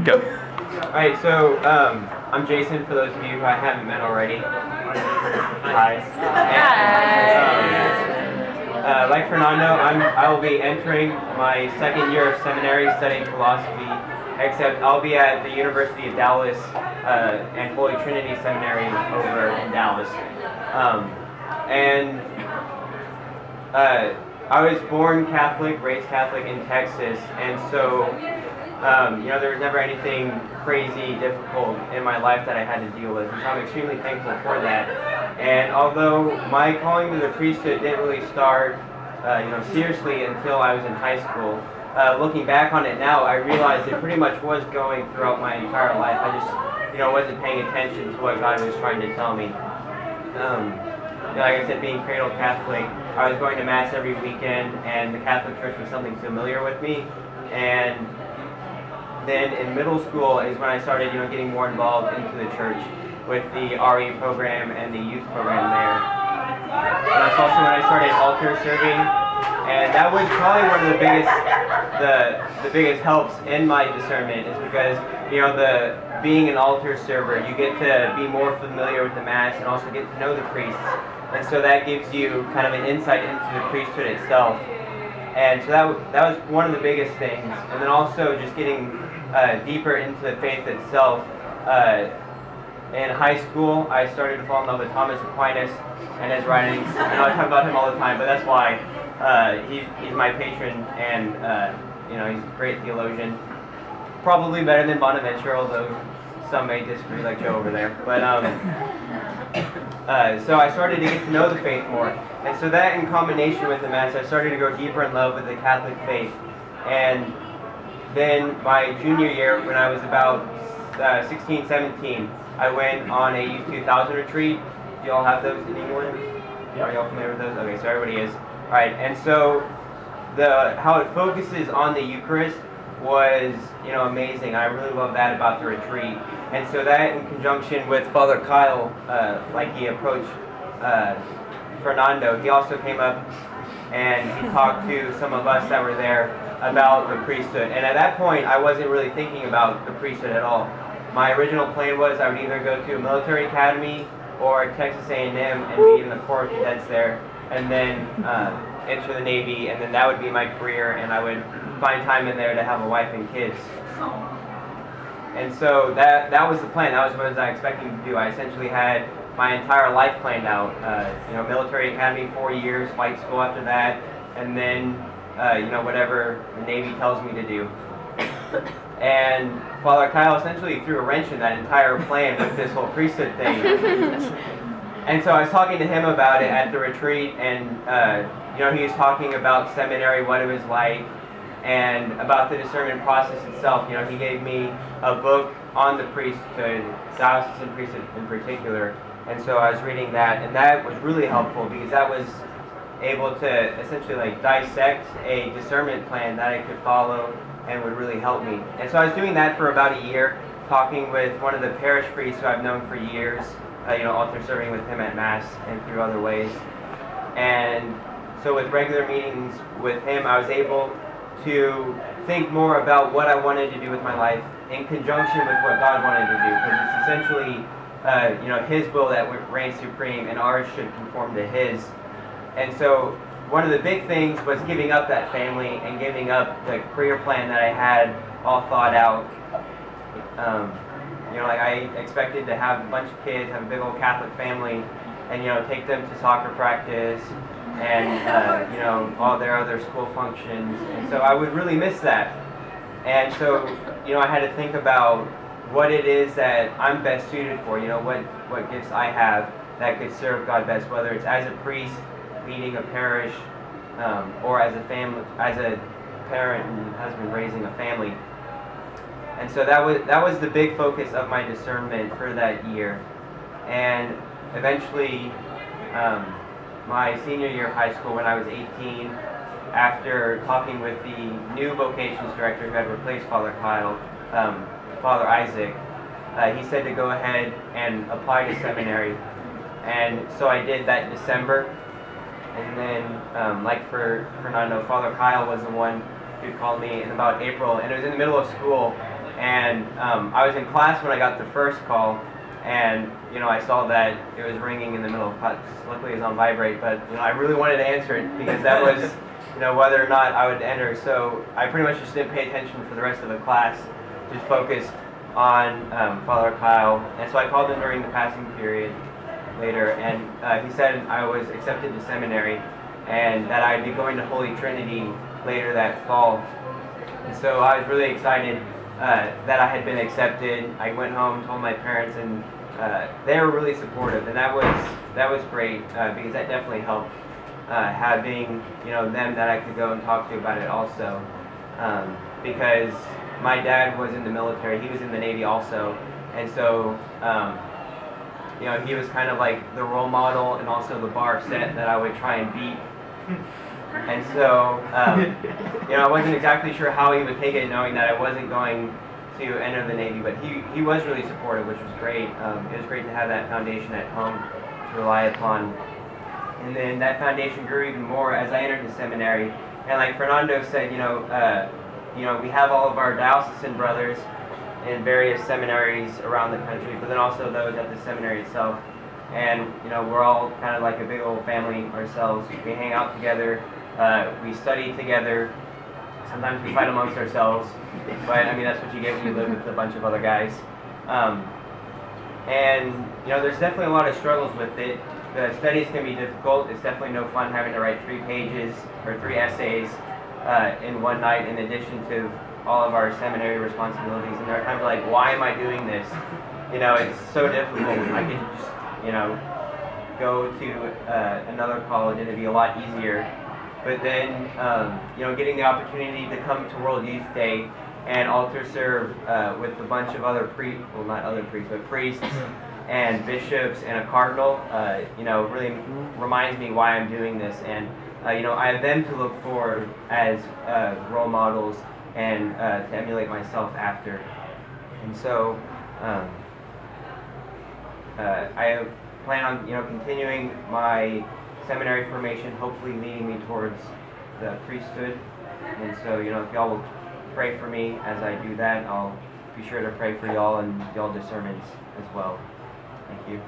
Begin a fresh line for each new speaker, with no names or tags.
Go.
Alright, so I'm Jason, for those of you who I haven't met already. Hi. And, like Fernando, I will be entering my second year of seminary studying philosophy, except I'll be at the University of Dallas and Holy Trinity Seminary over in Dallas. I was born Catholic, raised Catholic in Texas, and so there was never anything crazy, difficult in my life that I had to deal with, and so I'm extremely thankful for that. And although my calling to the priesthood didn't really start, seriously until I was in high school, looking back on it now, I realized it pretty much was going throughout my entire life. I just, wasn't paying attention to what God was trying to tell me. Like I said, being cradle Catholic, I was going to Mass every weekend, and the Catholic Church was something familiar with me. And then in middle school is when I started, getting more involved into the church with the RE program and the youth program there. And that's also when I started altar serving, and that was probably one of the biggest helps in my discernment, is because being an altar server, you get to be more familiar with the Mass and also get to know the priests. And so that gives you kind of an insight into the priesthood itself. And so that was one of the biggest things. And then also just getting deeper into the faith itself. In high school, I started to fall in love with Thomas Aquinas and his writings. I know I talk about him all the time, but that's why he's my patron, and he's a great theologian. Probably better than Bonaventure, although some may disagree, like Joe over there. But so I started to get to know the faith more. And so that, in combination with the Mass, I started to go deeper in love with the Catholic faith. And then my junior year, when I was about 16, 17, I went on a Youth 2000 retreat. Do y'all have those in England? Yeah. Are y'all familiar with those? Okay, so everybody is. All right, and so how it focuses on the Eucharist was, amazing. I really love that about the retreat. And so that, in conjunction with Father Kyle, like he approached Fernando, he also came up and he talked to some of us that were there about the priesthood. And at that point, I wasn't really thinking about the priesthood at all. My original plan was I would either go to a military academy or Texas A&M and be in the Corps of Cadets there, and then enter the Navy, and then that would be my career, and I would find time in there to have a wife and kids. And so that was the plan. That was what I was expecting to do. I essentially had my entire life planned out. Military academy, 4 years, flight school after that, and then whatever the Navy tells me to do. And Father Kyle essentially threw a wrench in that entire plan with this whole priesthood thing. And so I was talking to him about it at the retreat, and he was talking about seminary, what it was like, and about the discernment process itself. He gave me a book on the priesthood, diocesan priesthood in particular, and so I was reading that, and that was really helpful because that was able to essentially dissect a discernment plan that I could follow and would really help me. And so I was doing that for about a year, talking with one of the parish priests who I've known for years, altar serving with him at Mass and through other ways. And so with regular meetings with him, I was able to think more about what I wanted to do with my life in conjunction with what God wanted to do, because it's essentially His will that reigns supreme, and ours should conform to His. And so one of the big things was giving up that family and giving up the career plan that I had all thought out. I expected to have a bunch of kids, have a big old Catholic family, and take them to soccer practice and all their other school functions. And so I would really miss that. And so I had to think about what it is that I'm best suited for. What gifts I have that could serve God best, whether it's as a priest leading a parish, or as a parent and husband raising a family. And so that was the big focus of my discernment for that year. And eventually, my senior year of high school, when I was 18, after talking with the new Vocations director who had replaced Father Kyle, Father Isaac, he said to go ahead and apply to seminary. And so I did that in December. And then, like for Fernando, Father Kyle was the one who called me in about April, and it was in the middle of school, And I was in class when I got the first call, and I saw that it was ringing in the middle of class. Luckily, it was on vibrate, but I really wanted to answer it because that was whether or not I would enter. So I pretty much just didn't pay attention for the rest of the class, just focused on Father Kyle. And so I called him during the passing period later, and he said I was accepted to seminary and that I'd be going to Holy Trinity later that fall. And so I was really excited that I had been accepted. I went home, told my parents, and they were really supportive, and that was great because that definitely helped having them that I could go and talk to about it also, because my dad was in the military. He was in the Navy also, and so he was kind of like the role model and also the bar set that I would try and beat. And so, I wasn't exactly sure how he would take it, knowing that I wasn't going to enter the Navy, but he was really supportive, which was great. It was great to have that foundation at home to rely upon. And then that foundation grew even more as I entered the seminary. And like Fernando said, we have all of our diocesan brothers in various seminaries around the country, but then also those at the seminary itself. And we're all kind of like a big old family ourselves. We hang out together, we study together. Sometimes we fight amongst ourselves, but that's what you get when you live with a bunch of other guys. And there's definitely a lot of struggles with it. The studies can be difficult. It's definitely no fun having to write 3 pages or 3 essays in one night, in addition to all of our seminary responsibilities. And there are times like, why am I doing this? It's so difficult. I could just go to another college and it'd be a lot easier. But then, getting the opportunity to come to World Youth Day and altar serve with a bunch of other priests and bishops and a cardinal, really reminds me why I'm doing this. And, I have them to look for as role models and to emulate myself after. And so, I plan on continuing my seminary formation, hopefully leading me towards the priesthood. And so if y'all will pray for me as I do that, I'll be sure to pray for y'all and y'all discernments as well. Thank you.